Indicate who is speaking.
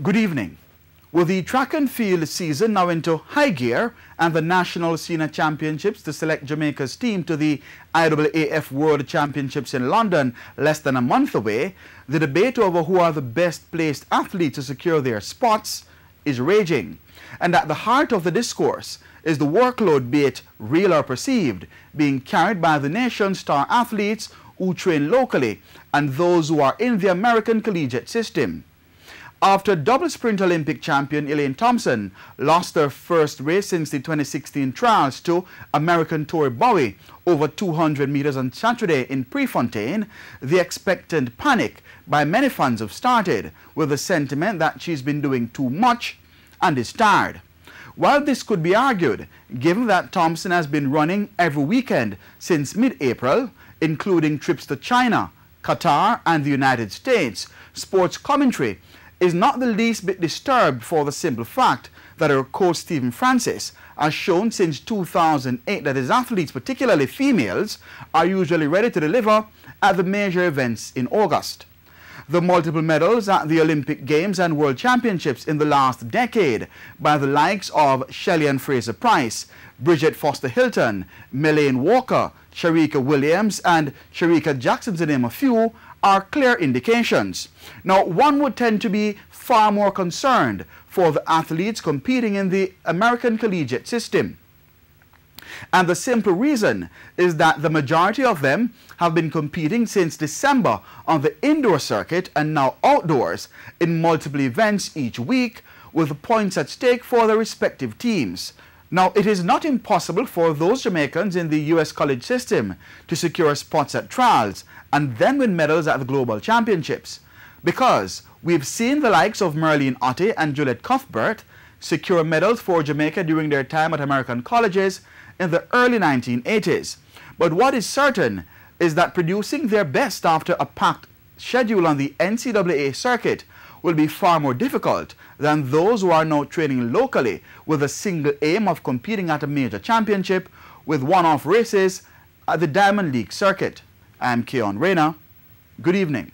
Speaker 1: Good evening. With the track and field season now into high gear and the National Senior Championships to select Jamaica's team to the IAAF World Championships in London less than a month away, the debate over who are the best placed athletes to secure their spots is raging. And at the heart of the discourse is the workload, be it real or perceived, being carried by the nation's star athletes who train locally and those who are in the American collegiate system. After double sprint Olympic champion Elaine Thompson lost her first race since the 2016 trials to American Tori Bowie over 200 meters on Saturday in Prefontaine, the expectant panic by many fans have started with the sentiment that she's been doing too much and is tired. While this could be argued, given that Thompson has been running every weekend since mid-April, including trips to China, Qatar and the United States, Sports Commentary is not the least bit disturbed for the simple fact that her coach Stephen Francis has shown since 2008 that his athletes, particularly females, are usually ready to deliver at the major events in August. The multiple medals at the Olympic Games and World Championships in the last decade by the likes of Shelley and Fraser Price, Bridget Foster Hilton, Melaine Walker, Sharika Williams and Sharika Jackson, to name a few, are clear indications. Now, one would tend to be far more concerned for the athletes competing in the American collegiate system. And the simple reason is that the majority of them have been competing since December on the indoor circuit and now outdoors in multiple events each week with points at stake for their respective teams. Now, it is not impossible for those Jamaicans in the US college system to secure spots at trials and then win medals at the global championships, because we've seen the likes of Merlene Otte and Juliet Cuthbert secure medals for Jamaica during their time at American colleges in the early 1980s. But what is certain is that producing their best after a packed schedule on the NCAA circuit will be far more difficult than those who are now training locally with a single aim of competing at a major championship with one-off races at the Diamond League circuit. I'm Keon Rayner. Good evening.